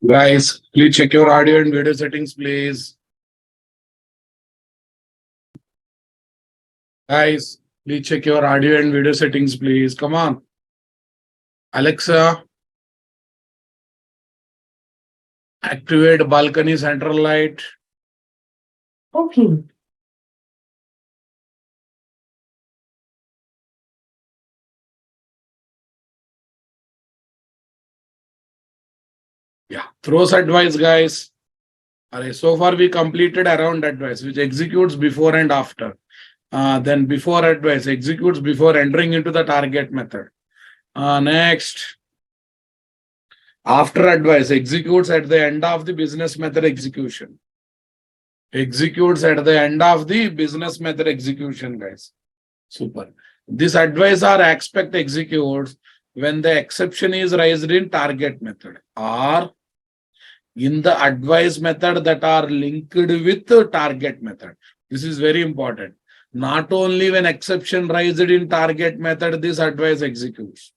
Guys, please check your audio and video settings, please. Guys, please check your audio and video settings, please. Come on. Alexa, activate balcony central light. Okay. Yeah, throws advice, guys. Alright, so far we completed around advice, which executes before and after. Then before advice executes before entering into the target method. Next, after advice executes at the end of the business method execution. Executes at the end of the business method execution, guys. Super. This advice or expect executes when the exception is raised in target method or in the advice method that are linked with the target method. This is very important. Not only when exception raised in target method, this advice executes.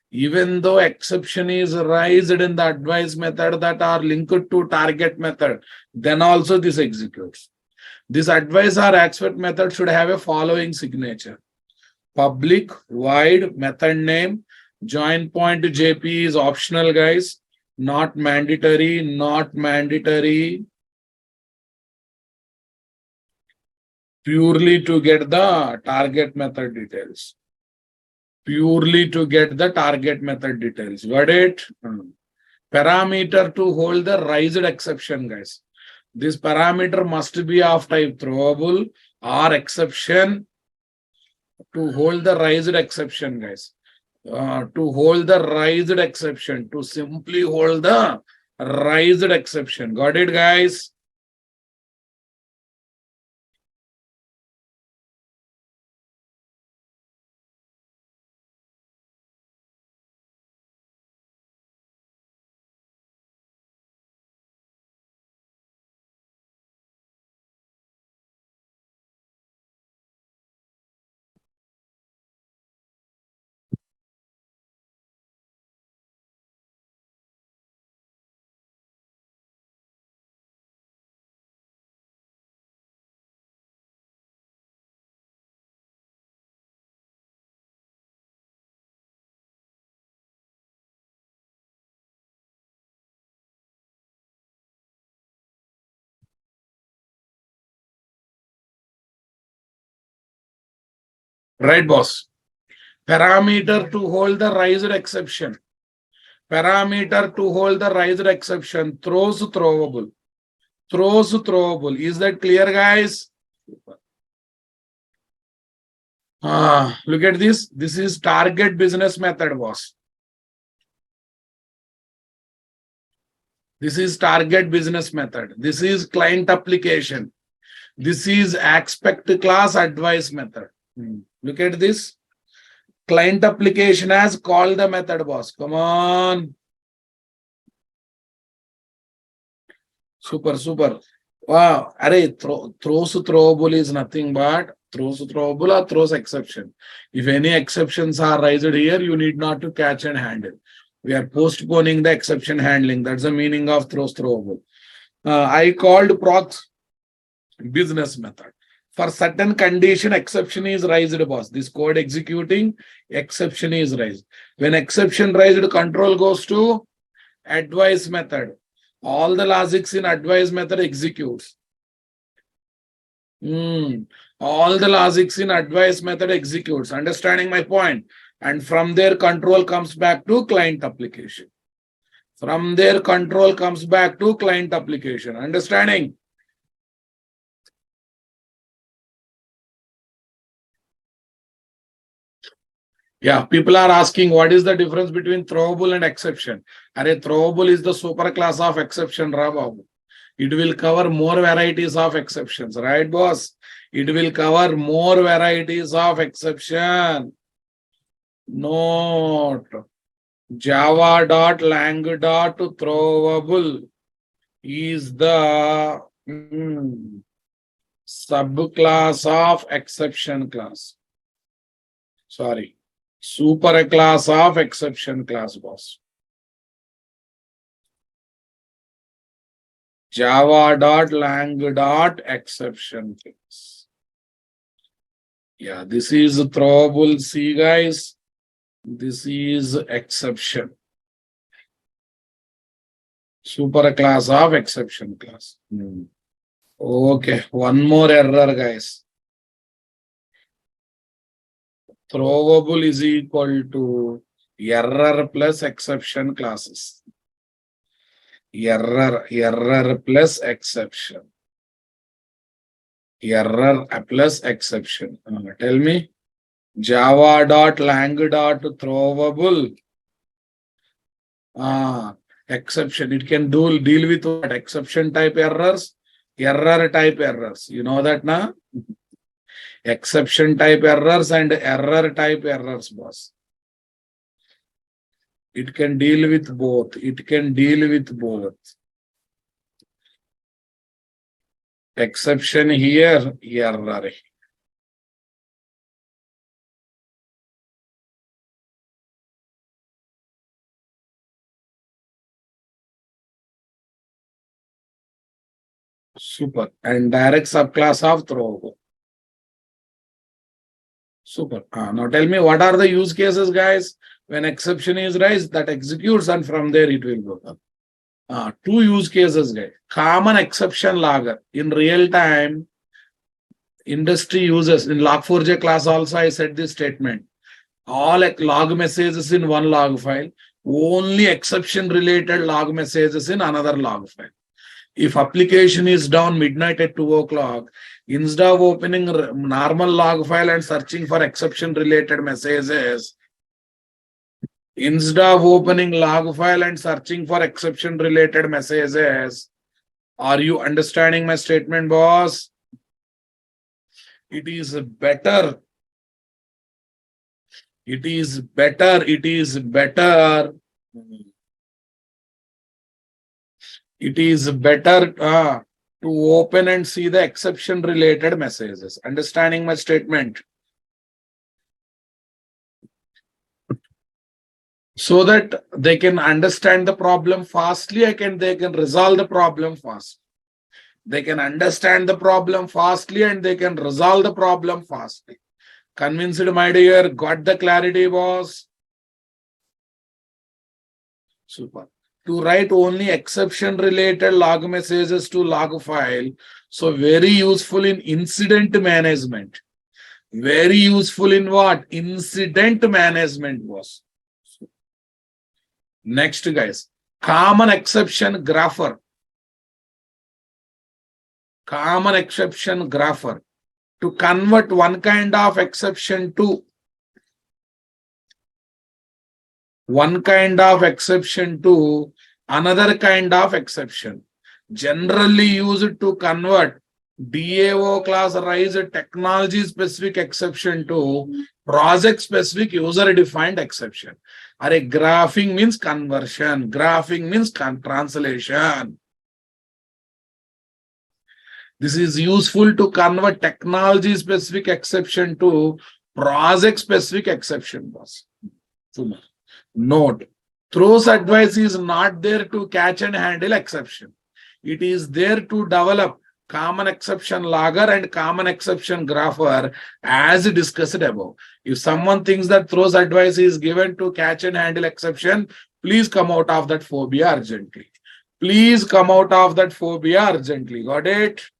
Even though exception is raised in the advice method that are linked to target method, then also this executes. This advice or expect method should have a following signature. Public, void, method name, join point JP is optional, guys. Not mandatory, not mandatory. Purely to get the target method details. Purely to get the target method details. Got it? Parameter to hold the raised exception, guys. This parameter must be of type throwable or exception to hold the raised exception, guys. To hold the raised exception, to simply hold the raised exception. Got it, guys? Right, boss. Parameter to hold the raised exception. Parameter to hold the raised exception. Throws throwable. Throws throwable. Is that clear, guys? Look at this. This is target business method, boss. This is target business method. This is client application. This is expect class advice method. Look at this. Client application has called the method, boss. Come on. Super, super. Wow. Array, throws throwable is nothing but throws throwable or throws exception. If any exceptions are raised here, you need not to catch and handle. We are postponing the exception handling. That's the meaning of throws throwable. I called procs business method. For certain condition, exception is raised, boss. This code executing, exception is raised. When exception raised, control goes to advice method. All the logics in advice method executes. All the logics in advice method executes. Understanding my point? And from there, control comes back to client application. From there, control comes back to client application. Understanding? Yeah, people are asking what is the difference between throwable and exception. Array, throwable is the superclass of exception, Rababu. It will cover more varieties of exceptions, right, boss? It will cover more varieties of exception. Note java.lang.throwable is the subclass of exception class. Sorry. Super class of exception class, boss. Java.lang.exception class. Yeah, this is throwable C, guys. This is exception. Super class of exception class. Okay, one more error, guys. Throwable is equal to error plus exception classes. Error plus exception. Error plus exception. Tell me. Java.lang.throwable. Exception. It can deal with what? Exception type errors, error type errors. You know that now? Exception type errors and error type errors, boss. It can deal with both. It can deal with both. Exception here, error. Super. And direct subclass of throwable. Super. Now tell me, what are the use cases, guys? When exception is raised, that executes, and from there it will go. Two use cases, guys. Common exception logger. In real time, industry uses, in log4j class also I said this statement. All log messages in one log file. Only exception related log messages in another log file. If application is down midnight at 2 o'clock, instead of opening normal log file and searching for exception related messages, instead of opening log file and searching for exception related messages, are you understanding my statement, boss? It is better. It is better. It is better. It is better to open and see the exception related messages. Understanding my statement? So that they can understand the problem fastly, they can resolve the problem fast. They can understand the problem fastly and they can resolve the problem fastly. Convinced, my dear? Got the clarity, boss? Super. To write only exception related log messages to log file. So very useful in incident management. Very useful in what? Incident management, boss. Next, guys. Common exception grapher. Common exception grapher. To convert one kind of exception to another kind of exception. Generally used to convert DAO class rise technology specific exception to project specific user defined exception. Graphing means conversion. Graphing means translation. This is useful to convert technology specific exception to project specific exception, boss. Note, throws advice is not there to catch and handle exception. It is there to develop common exception logger and common exception grapher as discussed above. If someone thinks that throws advice is given to catch and handle exception, please come out of that phobia urgently. Please come out of that phobia urgently. Got it?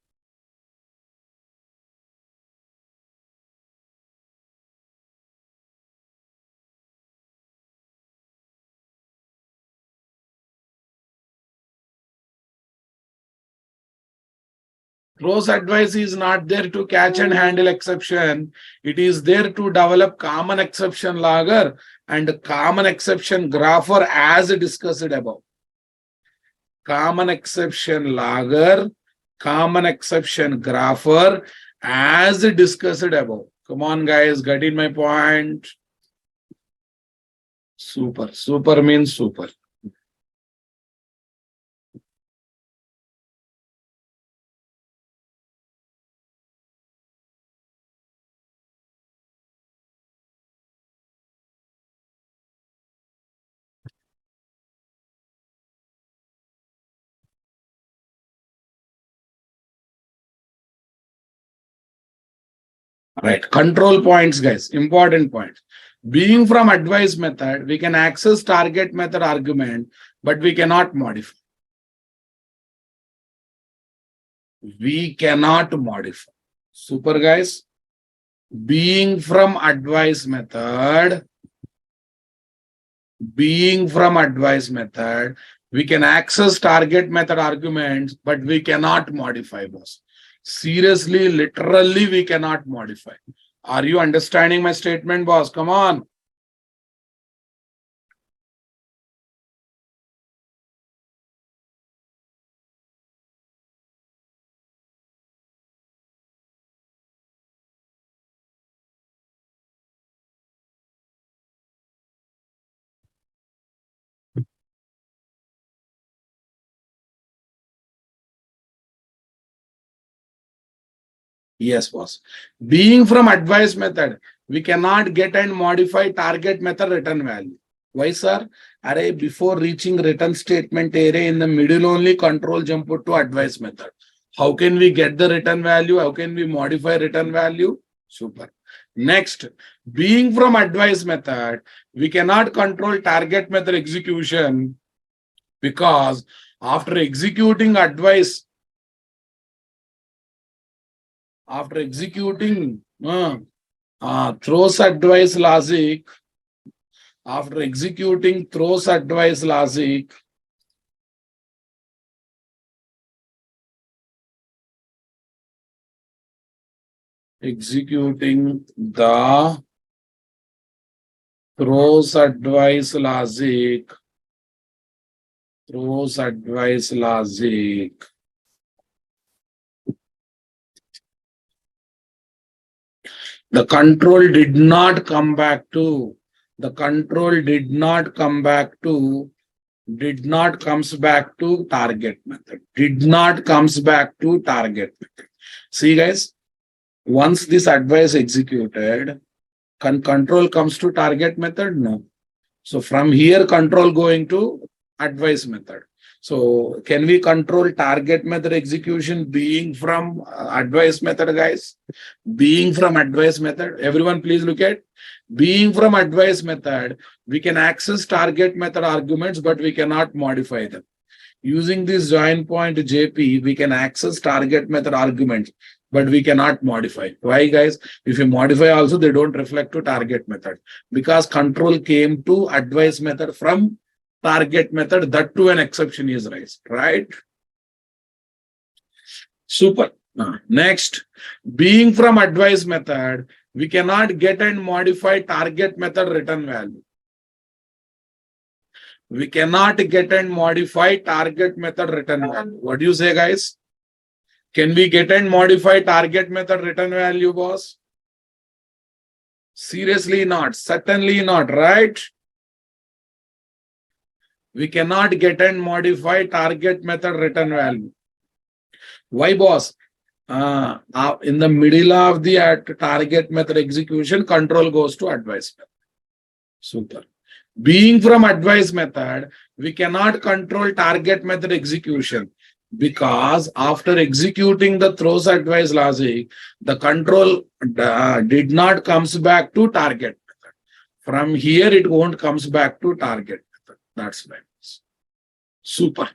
Throws advice is not there to catch and handle exception. It is there to develop common exception logger and common exception grapher as discussed above. Common exception logger, common exception grapher as discussed above. Come on, guys, getting my point? Super. Super means super. Right. Control points, guys. Important point. Being from advice method, we can access target method argument, but we cannot modify. We cannot modify. Super, guys. Being from advice method, we can access target method arguments, but we cannot modify, boss. Seriously, literally, we cannot modify. Are you understanding my statement, boss? Come on. Yes, boss. Being from advice method, we cannot get and modify target method return value. Why, sir? Array, before reaching return statement area in the middle only control jump to advice method. How can we get the return value? How can we modify return value? Super. Next, being from advice method, we cannot control target method execution because after executing advice, after executing throws advice logic, after executing throws advice logic, executing the throws advice logic, the control did not come back to, did not comes back to target method, See, guys, once this advice executed, control comes to target method? No. So from here, control going to advice method. So can we control target method execution being from advice method, guys? Being from advice method. Everyone, please look at being from advice method. We can access target method arguments, but we cannot modify them. Using this join point JP, we can access target method arguments, but we cannot modify. Why, guys? If you modify also, they don't reflect to target method because control came to advice method from target method. That too an exception is raised, right? Super. Next, being from advice method, we cannot get and modify target method return value. We cannot get and modify target method return value. What do you say, guys? Can we get and modify target method return value, boss? Seriously not. Certainly not, right? We cannot get and modify target method return value. Why, boss? In the middle of the target method execution, control goes to advice method. Super. Being from advice method, we cannot control target method execution because after executing the throws advice logic, the control did not comes back to target method. From here, it won't comes back to target method. That's right. Super.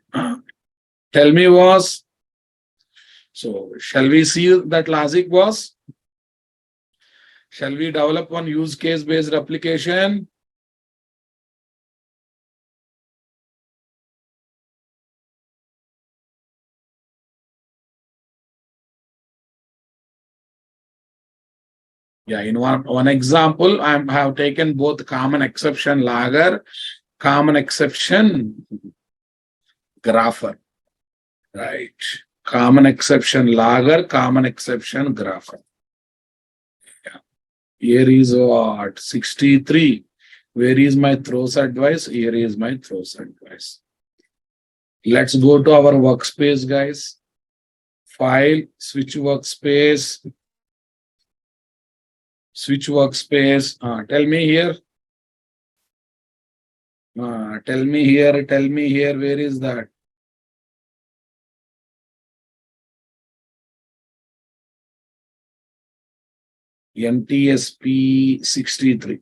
Tell me, boss. So, shall we see that logic, boss? Shall we develop one use case based application? Yeah, in one example, I have taken both common exception logger, common exception grapher, right? Common exception logger, common exception grapher. Yeah. Here is what? 63. Where is my throws advice? Here is my throws advice. Let's go to our workspace, guys. File, switch workspace. Switch workspace. Tell me here. Tell me here. Where is that? NTSP 63.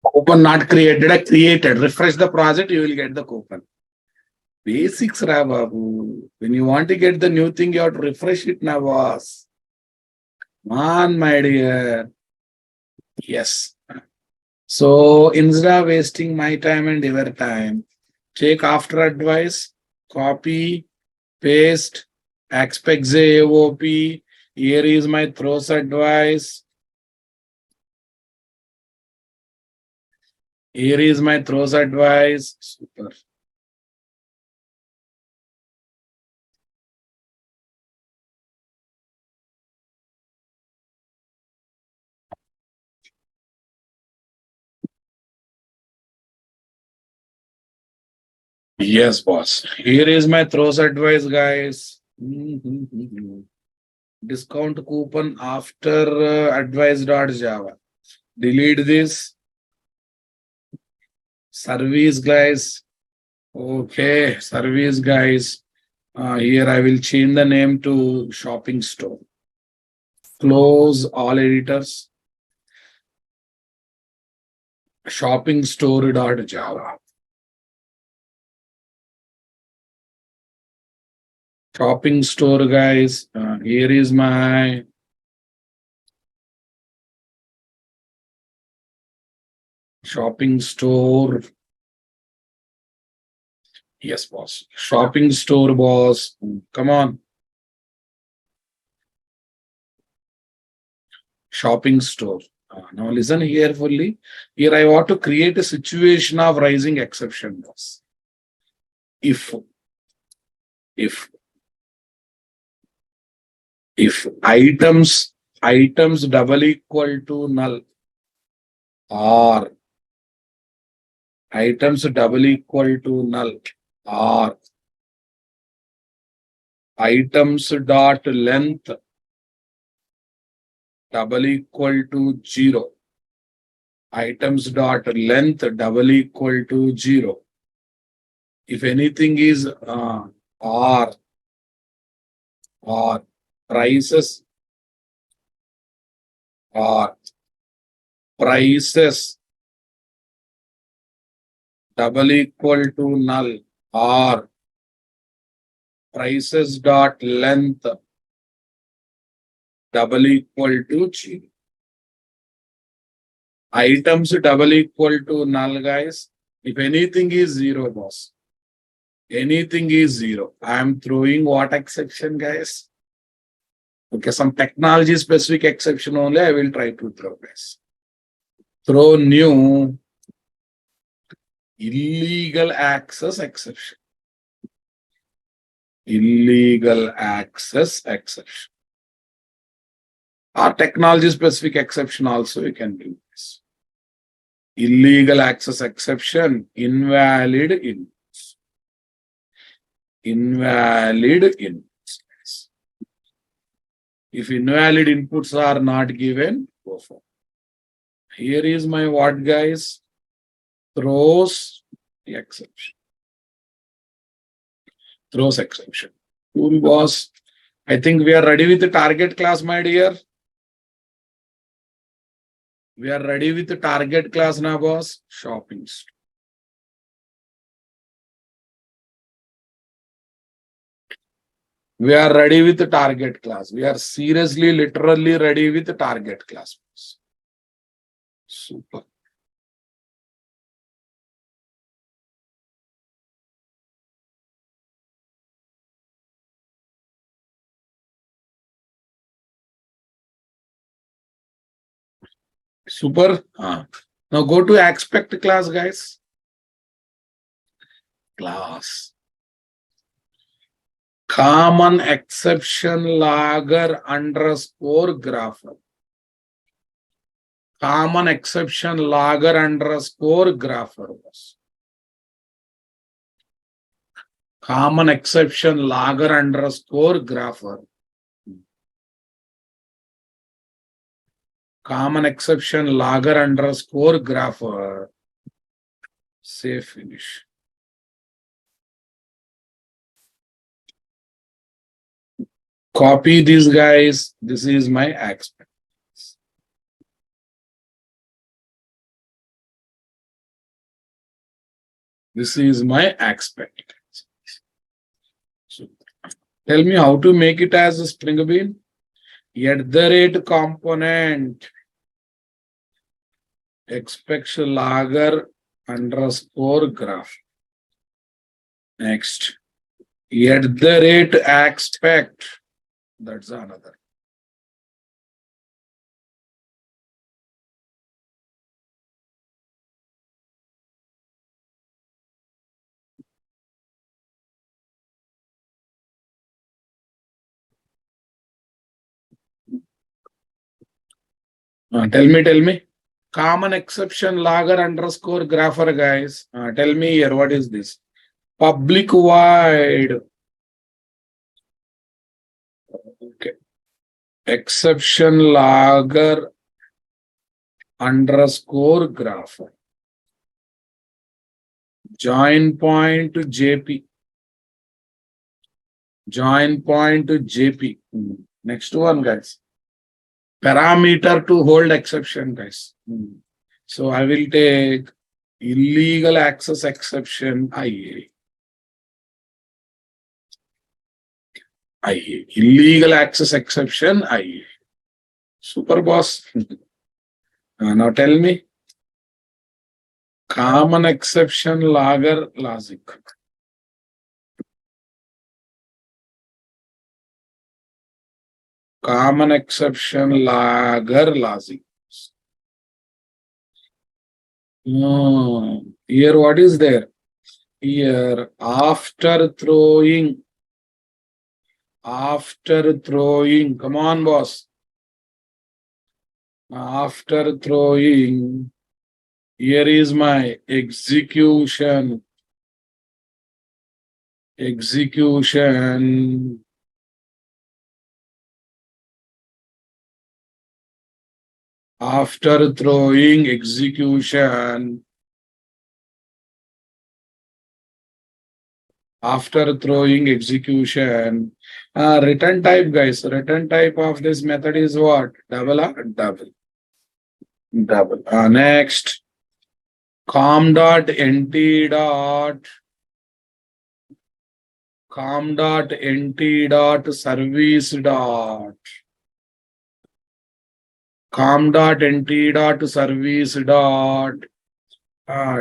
Coupon not created, created. Refresh the project, you will get the coupon. Basics, Ra Babu. When you want to get the new thing, you have to refresh it now, boss. Come on, my dear. Yes. So instead of wasting my time and your time, take after advice, copy, paste, expect AOP. Here is my throws advice. Here is my throws advice. Super. Yes, boss. Here is my throws advice, guys. Discount coupon after advice.java. Delete this. Service, guys. Okay, service, guys. Here I will change the name to shopping store. Close all editors. Shopping store.java. Shopping store, guys. Here is my shopping store. Yes, boss. Shopping store, boss. Come on. Shopping store. Now listen carefully. Here I want to create a situation of rising exception, boss. If items double equal to null or items double equal to null or items dot length double equal to 0. Items dot length double equal to 0. If anything is or prices or prices double equal to null or prices dot length double equal to 0. Items double equal to null, guys. If anything is 0, boss. Anything is 0. I am throwing what exception, guys? Okay, some technology specific exception only I will try to throw, guys. Throw new illegal access exception. Illegal access exception. Or technology specific exception also you can do this. Illegal access exception, invalid inputs. Invalid inputs. If invalid inputs are not given, go for. Here is my what, guys? Throws exception. Throws exception. Cool, boss. I think we are ready with the target class, my dear. We are ready with the target class now, boss. Shopping. We are ready with the target class. We are seriously, literally ready with the target class. Super. Super. Now go to expect class, guys. Class. Common exception logger underscore grapher. Common exception logger underscore grapher. Common exception logger underscore grapher. Common exception logger underscore grapher. Save finish. Copy these guys. This is my expect. This is my expect. So tell me how to make it as a string bean. At the rate component expects logger underscore graph. Next, at the rate expect. That's another. Tell me. Common exception logger underscore grapher, guys. Tell me here, what is this? Public void. Okay. Exception logger underscore grapher. Join point to JP. Join point to JP. Next one, guys. Parameter to hold exception, guys. So I will take illegal access exception IA. Illegal access exception IA. Super, boss. Now tell me. Common exception logger logic. Common exception logger logic. Here what is there? Here after throwing, come on, boss. After throwing, here is my execution. After throwing execution. After throwing execution. Return type, guys. Return type of this method is what? Double or double? Double. Next. com.nt service service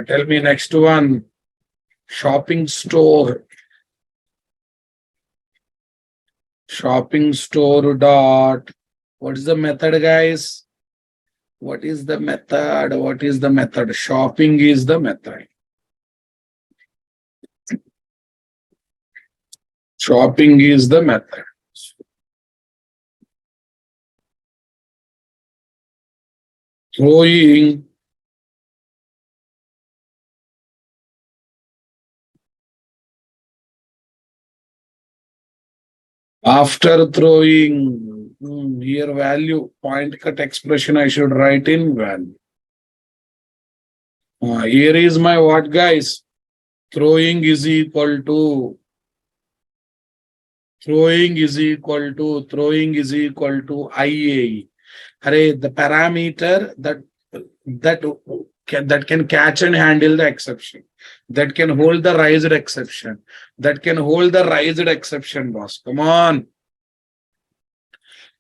tell me next one. Shopping store dot. What is the method, guys? What is the method? Shopping is the method. Shopping is the method. Throwing after throwing here value point cut expression I should write in value. Here is my what, guys? Throwing is equal to Throwing is equal to IAE. Array, the parameter that can catch and handle the exception, that can hold the raised exception, boss. Come on.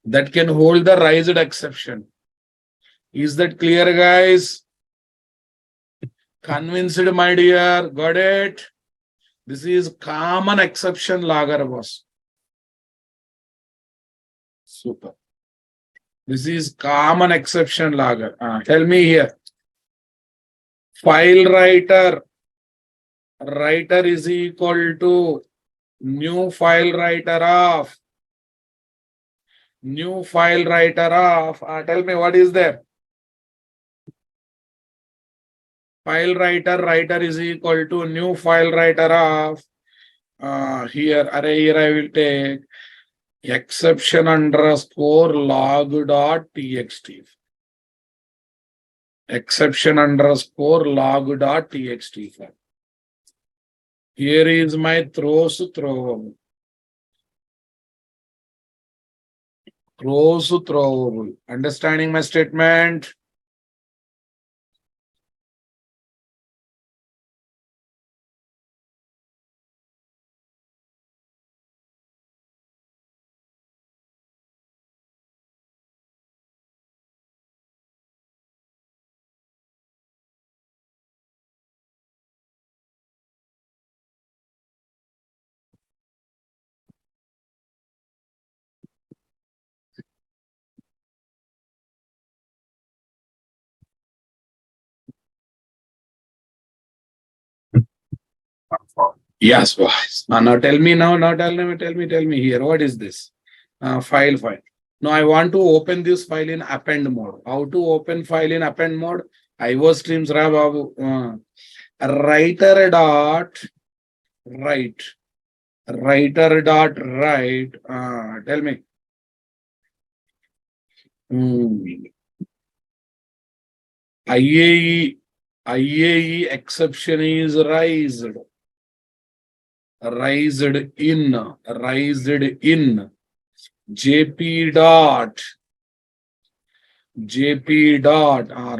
That can hold the raised exception. Is that clear, guys? Convinced, my dear? Got it? This is common exception logger, boss. Super. This is common exception logger. Tell me here. File writer. Writer is equal to new file writer of. New file writer of. Tell me what is there. File writer is equal to new file writer of. Here I will take exception underscore log dot txt. Exception underscore log dot txt. Here is my throws throwable. Throws throwable. Understanding my statement? Yes, boys. Now tell me tell me here. What is this? File. Now I want to open this file in append mode. How to open file in append mode? IO streams ra babu. Writer dot write. Writer dot write. Tell me. IAE exception is raised. Raised in JP dot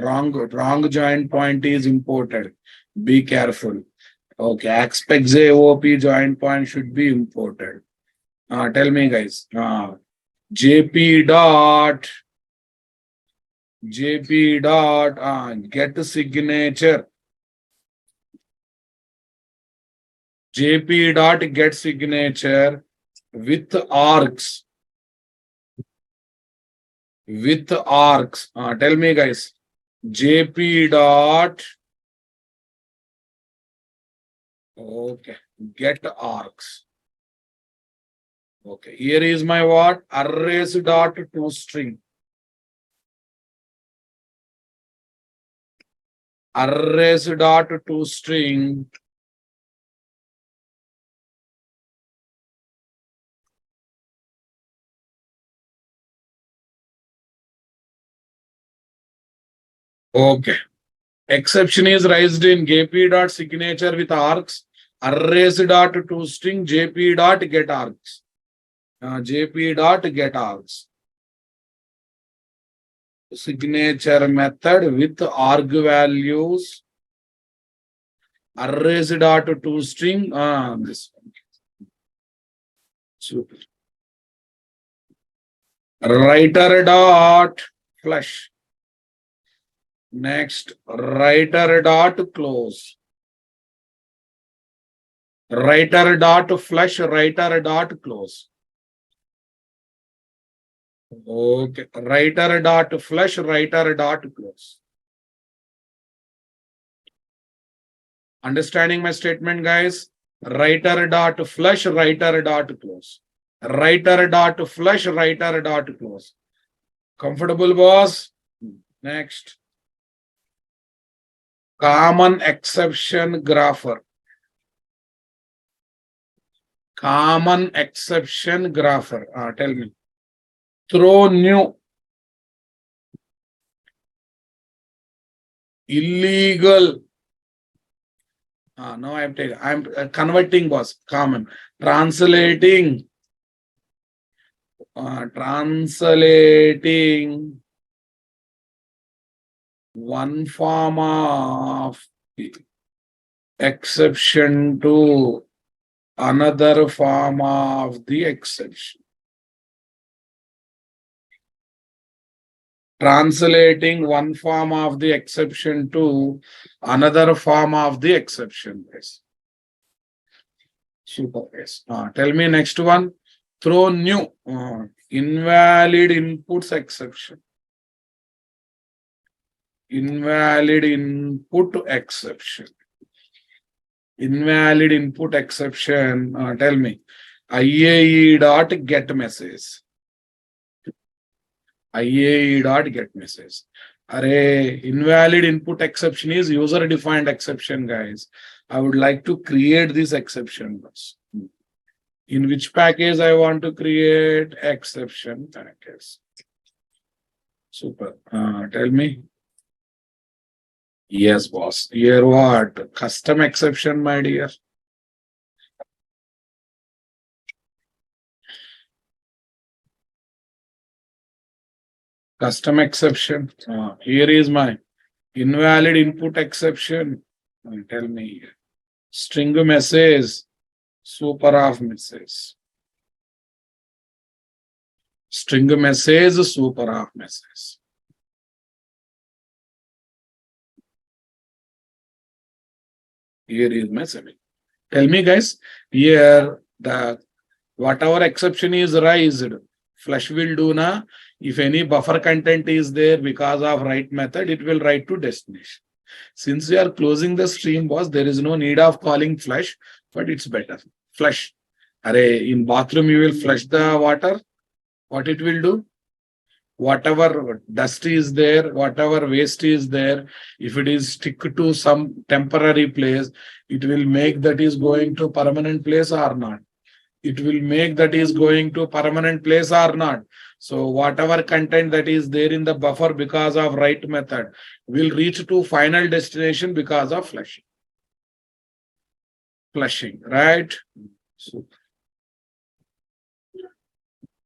wrong joint point is imported. Be careful. Okay, expect JOP joint point should be imported. Tell me, guys. JP dot get signature. JP dot get signature with arcs. Tell me, guys. JP dot. Okay, get arcs. Okay, here is my what? Arrays dot toString. Arrays dot toString. Okay. Exception is raised in JP dot signature with arcs. Arrays dot toString JP dot get arcs. JP dot get arcs. Signature method with arg values. Arrays dot toString. This one. Super. Writer dot flush. Next, writer dot close. Writer dot flush, writer dot close. Okay, writer dot flush, writer dot close. Understanding my statement, guys? Writer dot flush, writer dot close. Writer dot flush, writer dot close. Comfortable, boss? Next. Common exception grapher. Common exception grapher. Tell me. Throw new. Illegal. No, I'm converting, boss. Common. Translating. translating one form of exception to another form of the exception. Translating one form of the exception to another form of the exception. Yes. Super. Yes. Tell me next one. Throw new invalid inputs exception. Invalid input exception. Invalid input exception. Tell me. IAE dot get message. IAE dot get message. Array, invalid input exception is user defined exception, guys. I would like to create this exception. In which package I want to create exception package. Super. Tell me. Yes, boss. Here what? Custom exception, my dear. Custom exception. Here is my invalid input exception. Tell me. String message. Super of message. String message. Super of message. Here is my semi. Tell me, guys. Here the whatever exception is raised, flush will do na. If any buffer content is there because of write method, it will write to destination. Since we are closing the stream, boss, there is no need of calling flush, but it's better. Flush. Array, in bathroom, you will flush the water. What it will do? Whatever dust is there, whatever waste is there, if it is stick to some temporary place, it will make that is going to permanent place or not. It will make that is going to permanent place or not. So whatever content that is there in the buffer because of write method will reach to final destination because of flushing. Flushing, right? Super.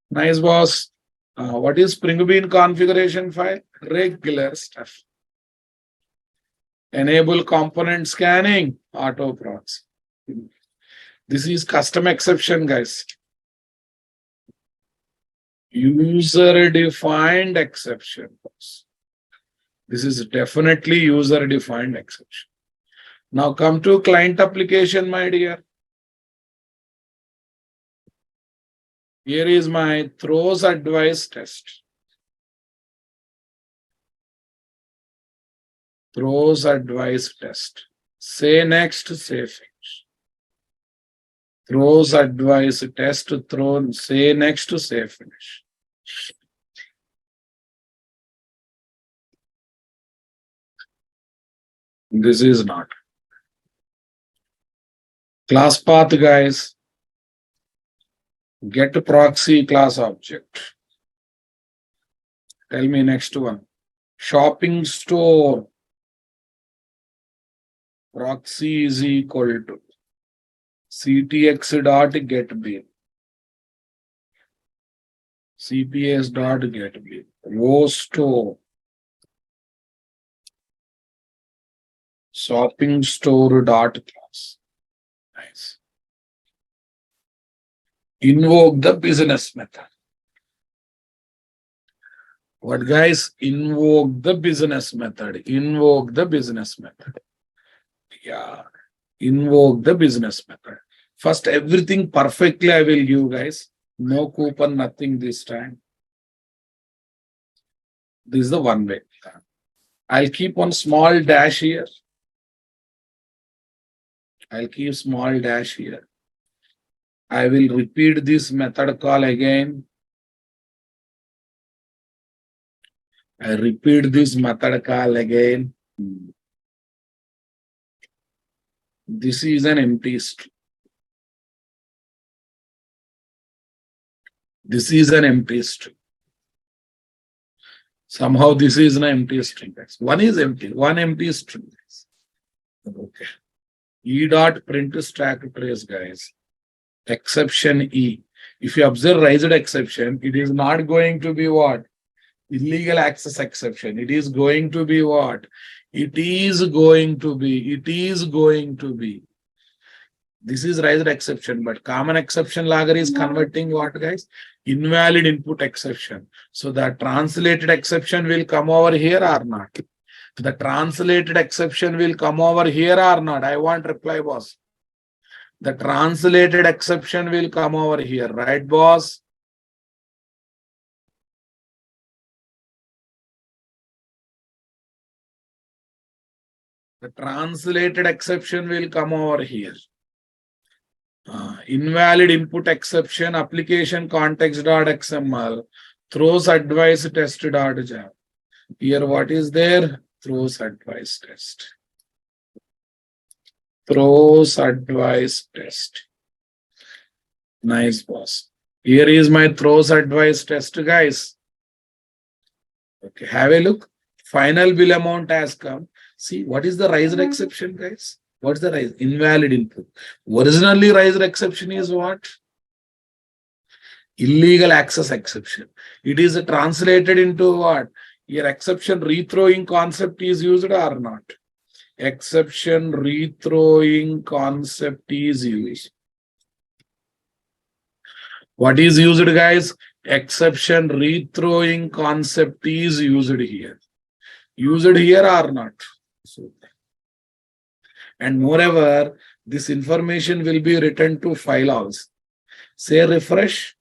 Nice, boss. What is Spring Bean configuration file? Regular stuff. Enable component scanning, auto proxy. This is custom exception, guys. User defined exception. This is definitely user defined exception. Now come to client application, my dear. Here is my throws advice test. Throws advice test. Say next, say finish. Throws advice test, throw, say next, say finish. This is not. Class path, guys. Get proxy class object. Tell me next one. Shopping store. Proxy is equal to ctx dot get bill. cps dot get bill. Wo store. Shopping store dot class. Nice. Invoke the business method. What, guys? Invoke the business method. Invoke the business method. Yeah. Invoke the business method. First, everything perfectly I will give, guys. No coupon, nothing this time. This is the one way. I'll keep one small dash here. I'll keep small dash here. I will repeat this method call again. I repeat this method call again. This is an empty string. This is an empty string. Somehow this is an empty string. One is empty, one empty string. Okay. E dot print stack trace, guys. Exception E. If you observe raised exception, it is not going to be what? Illegal access exception. It is going to be what? It is going to be. This is raised exception, but common exception logger is converting what, guys? Invalid input exception. So the translated exception will come over here or not? The translated exception will come over here or not? I want reply, boss. The translated exception will come over here, right, boss? The translated exception will come over here. Invalid input exception, application context.xml, throws advice test.java. Here, what is there? Throws advice test. Throws advice test. Nice, boss. Here is my throws advice test, guys. Okay, have a look. Final bill amount has come. See, what is the raised exception, guys? What's the raised? Invalid input. Originally, raised exception is what? Illegal access exception. It is translated into what? Here, exception rethrowing concept is used or not? Exception rethrowing concept is used. What is used, guys? Exception rethrowing concept is used here. Used here or not? So, and moreover, this information will be written to file also. Say refresh.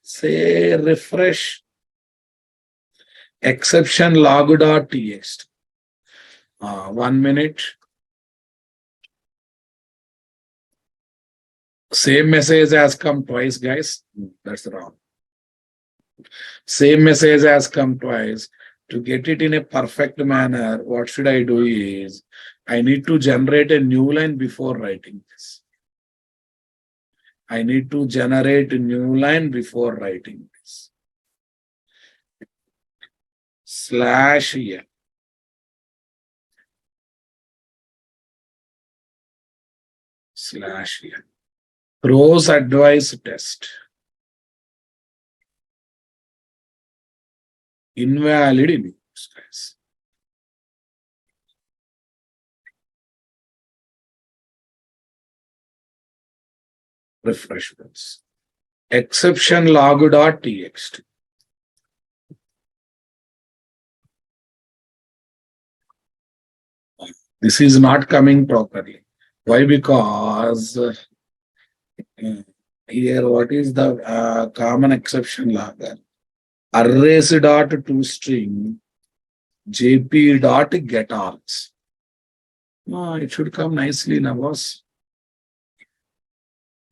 Say refresh. Exception log.txt. 1 minute. Same message has come twice, guys. That's wrong. Same message has come twice. To get it in a perfect manner, what should I do is, I need to generate a new line before writing this. I need to generate a new line before writing this. Slash here. Slash here. Throws advice test. Invalid inputs, guys. Refresh this. Exception log.txt. This is not coming properly. Why? Because here, what is the common exception logger? Arrays.toString jp.getArgs. It should come nicely now, boss.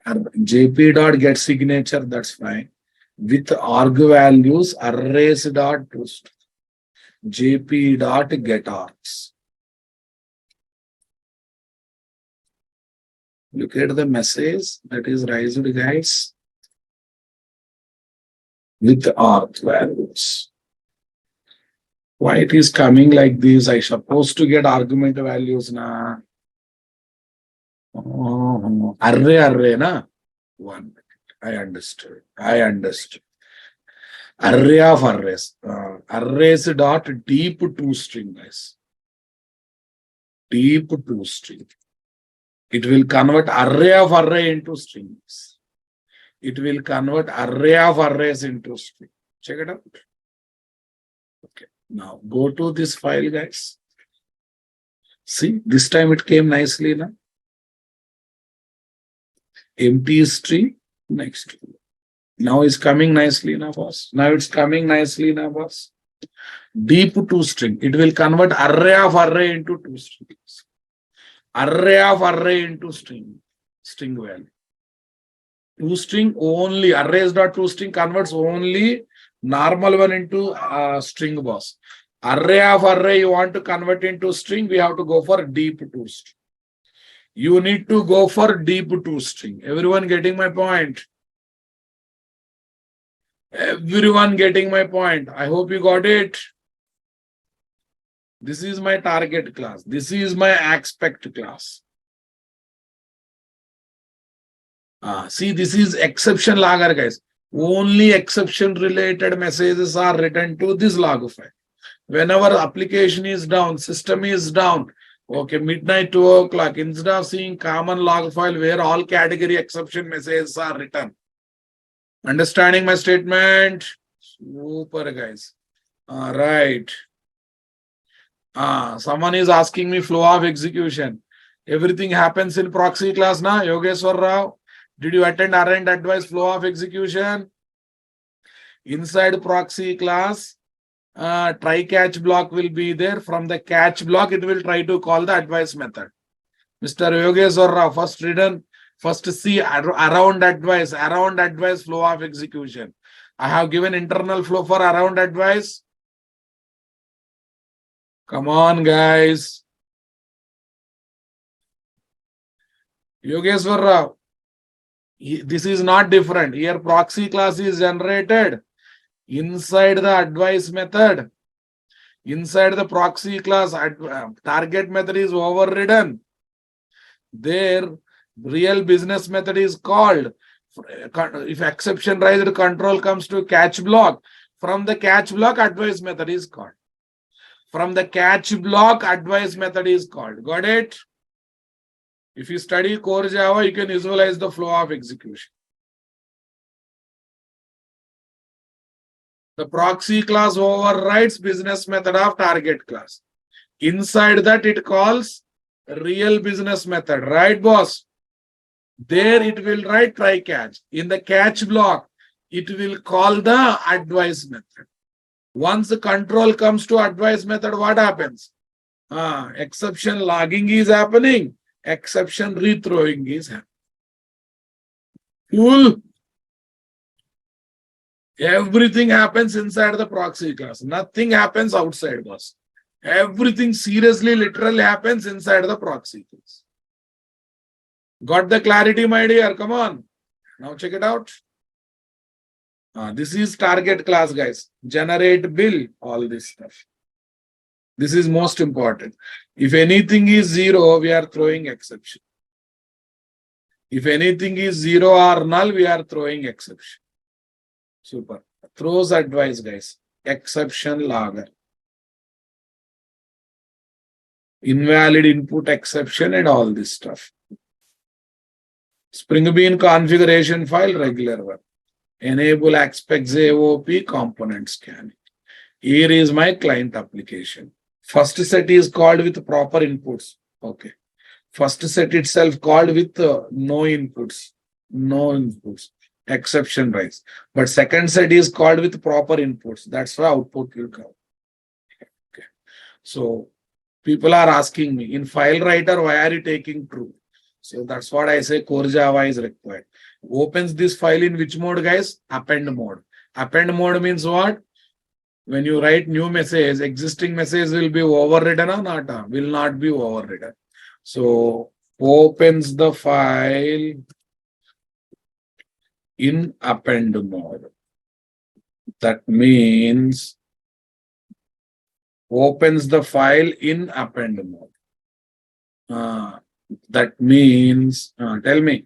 jp.getSignature, that's fine. With arg values, arrays.toString jp.getArgs. Look at the message that is raised, guys. With arg values. Why it is coming like this? I supposed to get argument values na. Array na. 1 minute. I understood. Array of arrays. Arrays dot deep toString, guys. Deep toString. It will convert array of array into strings. It will convert array of arrays into string. Check it out. Okay. Now go to this file, guys. See, this time it came nicely now. Empty string next. Now it's coming nicely now, boss. Now it's coming nicely now, boss. Deep toString. It will convert array of array into two strings. Array of array into string value. ToString only, arrays.toString converts only normal one into string, boss. Array of array you want to convert into string, we have to go for deep toString. You need to go for deep toString. Everyone getting my point? Everyone getting my point? I hope you got it. This is my target class. This is my expect class. See, this is exception logger, guys. Only exception related messages are written to this log file. Whenever application is down, system is down, okay, midnight, 2 o'clock, instead of seeing common log file where all category exception messages are written. Understanding my statement? Super, guys. All right. Someone is asking me flow of execution. Everything happens in proxy class now. Yogeshwar Rao, did you attend arrange advice flow of execution? Inside proxy class, try catch block will be there. From the catch block, it will try to call the advice method. Mr. Yogeshwar Rao, first written, first see around advice flow of execution. I have given internal flow for around advice. Come on, guys. Yogeshwar Rao, this is not different. Here, proxy class is generated inside the advice method. Inside the proxy class, target method is overridden. There, real business method is called. If exception raised control comes to catch block, from the catch block, advice method is called. From the catch block, advice method is called. Got it? If you study core Java, you can visualize the flow of execution. The proxy class overrides business method of target class. Inside that, it calls real business method. Right, boss? There it will write try catch. In the catch block, it will call the advice method. Once the control comes to advice method, what happens? Exception logging is happening. Exception rethrowing is happening. Cool. Everything happens inside the proxy class. Nothing happens outside, boss. Everything seriously, literally happens inside the proxy class. Got the clarity, my dear? Come on. Now check it out. This is target class, guys. Generate bill, all this stuff. This is most important. If anything is 0, we are throwing exception. If anything is 0 or null, we are throwing exception. Super. Throws advice, guys. Exception logger. Invalid input exception and all this stuff. Spring Bean configuration file, regular one. Enable aspects AOP component scanning. Here is my client application. First set is called with proper inputs. Okay. First set itself called with no inputs. No inputs. Exception rise. But second set is called with proper inputs. That's why output will come. Okay. So people are asking me, in file writer, why are you taking true? So that's what I say core Java is required. Opens this file in which mode, guys? Append mode. Append mode means what? When you write new message, existing message will be overridden or not? Will not be overridden. So opens the file in append mode. That means opens the file in append mode. That means, tell me,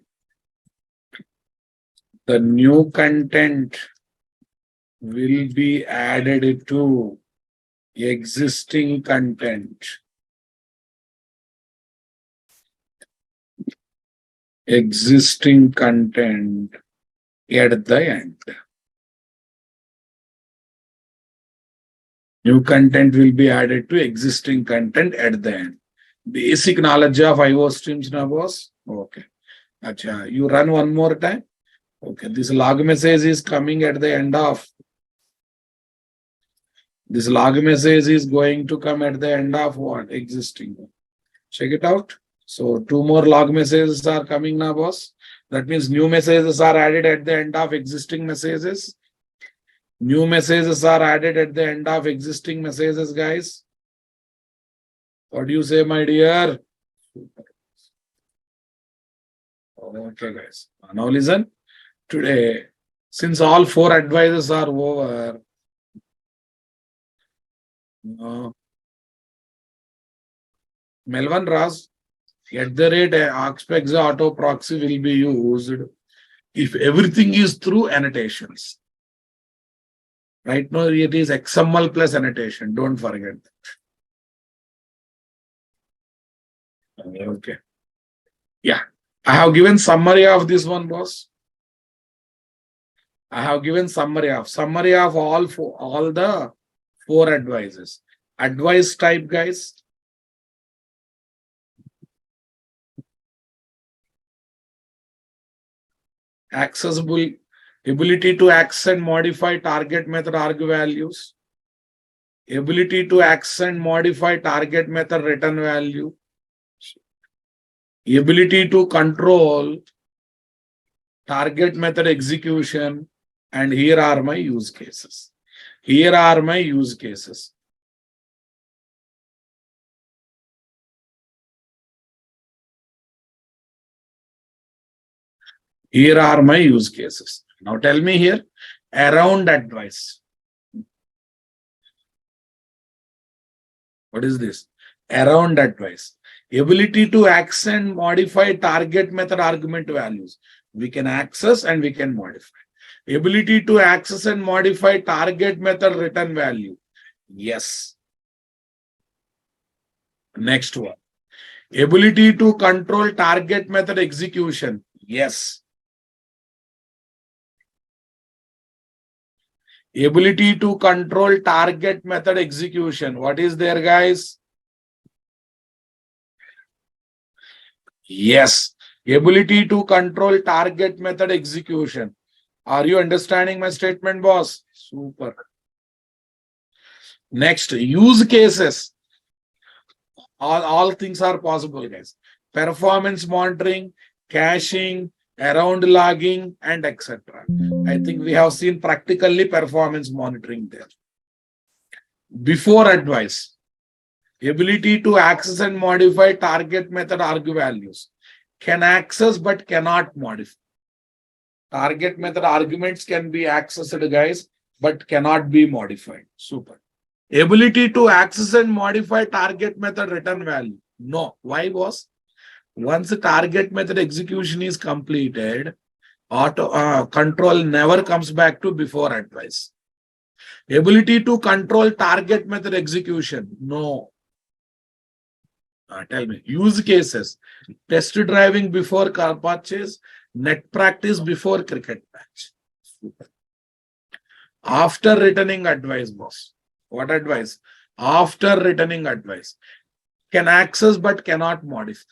the new content will be added to existing content. Existing content at the end. New content will be added to existing content at the end. Basic knowledge of IO streams now, boss. Okay. Acha, you run one more time. Okay. This log message is coming at the end of. This log message is going to come at the end of what? Existing. Check it out. So 2 more log messages are coming now, boss. That means new messages are added at the end of existing messages. New messages are added at the end of existing messages, guys. What do you say, my dear? Okay, guys. Now listen. Today, since all 4 advices are over, Melvin Ras, at the rate aspects auto proxy will be used if everything is through annotations. Right now, it is XML plus annotation. Don't forget that. Okay. Yeah. I have given summary of this one, boss. I have given summary of all the 4 advices. Advice type, guys. Accessible, ability to access and modify target method arg values. Ability to access and modify target method return value. Ability to control target method execution. And here are my use cases. Here are my use cases. Here are my use cases. Now tell me here, around advice. What is this? Around advice. Ability to access and modify target method argument values. We can access and we can modify. Ability to access and modify target method return value. Yes. Next one. Ability to control target method execution. Yes. Ability to control target method execution. What is there, guys? Yes. Ability to control target method execution. Are you understanding my statement, boss? Super. Next, use cases. All things are possible, guys. Performance monitoring, caching, around logging, and etc. I think we have seen practically performance monitoring there. Before advice, ability to access and modify target method arg values. Can access but cannot modify. Target method arguments can be accessed, guys, but cannot be modified. Super. Ability to access and modify target method return value. No. Why, boss? Once the target method execution is completed, control never comes back to before advice. Ability to control target method execution. No. Tell me. Use cases. Test driving before car purchase. Net practice before cricket match. Super. After returning advice, boss. What advice? After returning advice. Can access but cannot modify.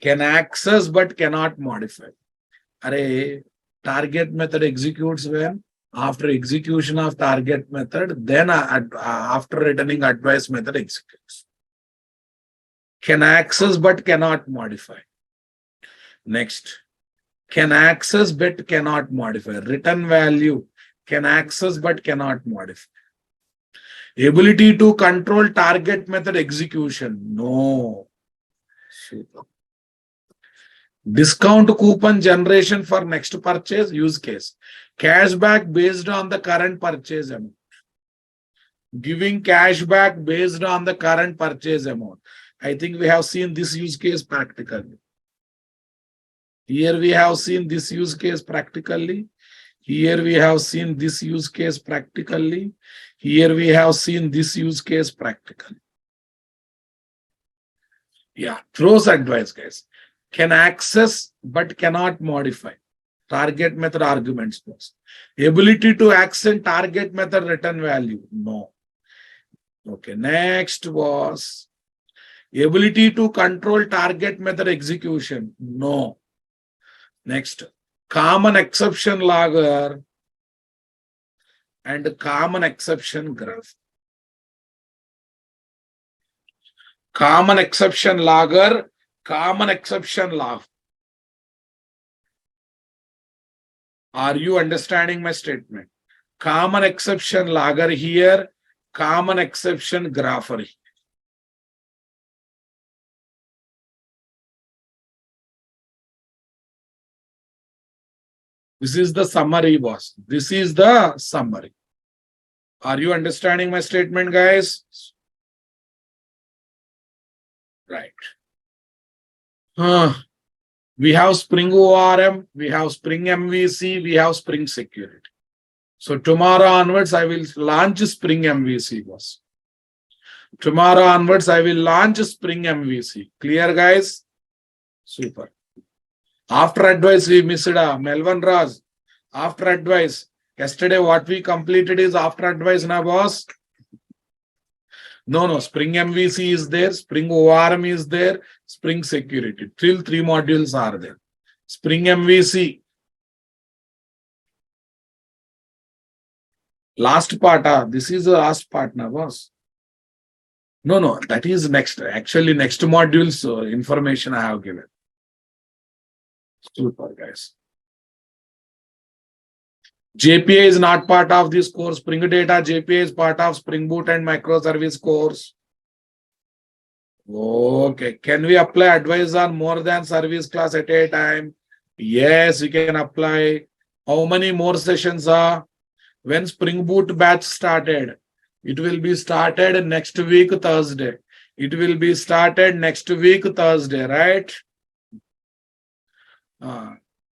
Can access but cannot modify. Array, target method executes when? After execution of target method, then after returning advice method executes. Can access but cannot modify. Next. Can access but cannot modify. Return value. Can access but cannot modify. Ability to control target method execution. No. Super. Discount coupon generation for next purchase use case. Cashback based on the current purchase amount. Giving cashback based on the current purchase amount. I think we have seen this use case practically. Here we have seen this use case practically. Here we have seen this use case practically. Here we have seen this use case practically. Yeah, throws advice, guys. Can access but cannot modify. Target method arguments. Ability to access target method return value. No. Okay, next was ability to control target method execution. No. Next, common exception logger and common exception graph. Common exception logger, common exception log. Are you understanding my statement? Common exception logger here, common exception grapher here. This is the summary, boss. This is the summary. Are you understanding my statement, guys? Right. We have Spring ORM, we have Spring MVC, we have Spring Security. So tomorrow onwards, I will launch Spring MVC, boss. Tomorrow onwards, I will launch Spring MVC. Clear, guys? Super. After advice, we missed Melvin Raj. After advice. Yesterday, what we completed is after advice, na boss? No. Spring MVC is there. Spring ORM is there. Spring Security. Till 3 modules are there. Spring MVC. Last part. This is the last part, na boss? No. That is next. Actually, next modules information I have given. Super, guys. JPA is not part of this course. Spring Data JPA is part of Spring Boot and Microservice course. Okay. Can we apply advice on more than service class at a time? Yes, we can apply. How many more sessions are? When Spring Boot batch started? It will be started next week, Thursday. It will be started next week, Thursday, right?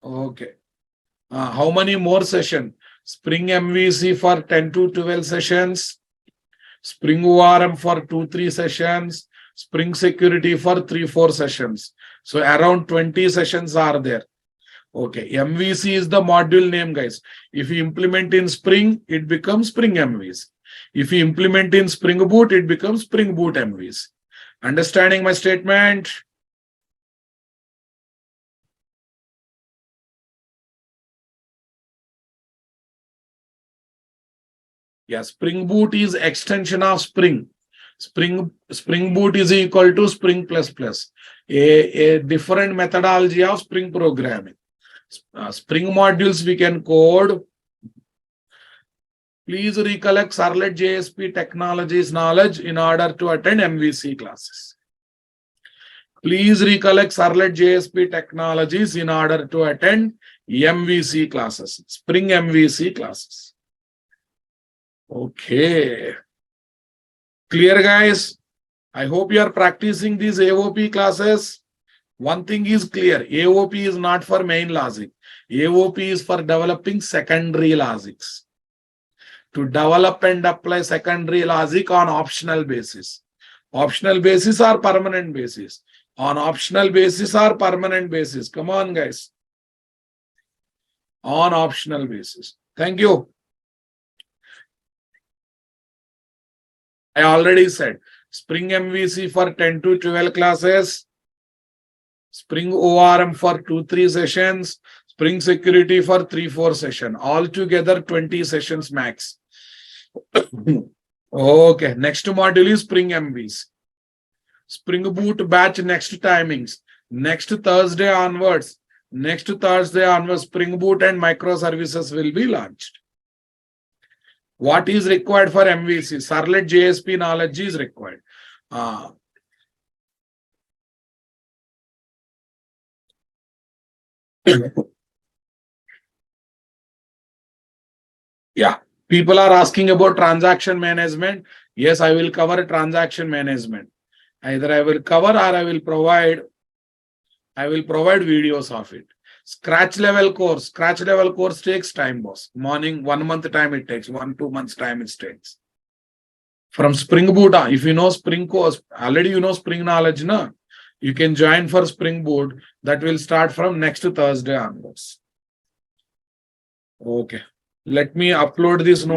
Okay. How many more sessions? Spring MVC for 10 to 12 sessions. Spring ORM for 2-3 sessions. Spring Security for 3-4 sessions. So around 20 sessions are there. Okay. MVC is the module name, guys. If you implement in Spring, it becomes Spring MVC. If you implement in Spring Boot, it becomes Spring Boot MVC. Understanding my statement? Yeah, Spring Boot is extension of Spring. Spring Boot is equal to Spring++. A different methodology of Spring programming. Spring modules we can code. Please recollect Servlet JSP technologies knowledge in order to attend MVC classes. Please recollect Servlet JSP technologies in order to attend MVC classes, Spring MVC classes. Okay. Clear, guys? I hope you are practicing these AOP classes. One thing is clear. AOP is not for main logic. AOP is for developing secondary logics. To develop and apply secondary logic on optional basis. Optional basis or permanent basis? On optional basis or permanent basis? Come on, guys. On optional basis. Thank you. I already said Spring MVC for 10 to 12 classes, Spring ORM for 2-3 sessions, Spring Security for 3-4 sessions. Altogether 20 sessions max. Okay, next module is Spring MVC. Spring Boot batch next timings. Next Thursday onwards, Spring Boot and microservices will be launched. What is required for MVC? Servlet JSP knowledge is required. Yeah, people are asking about transaction management. Yes, I will cover transaction management. Either I will cover or I will provide videos of it. Scratch level course takes time, boss. Morning, 1 month time it takes, 1-2 months time it takes. From Spring Boot, if you know Spring course, already you know Spring knowledge, na? You can join for Spring Boot. That will start from next Thursday onwards. Okay. Let me upload this note.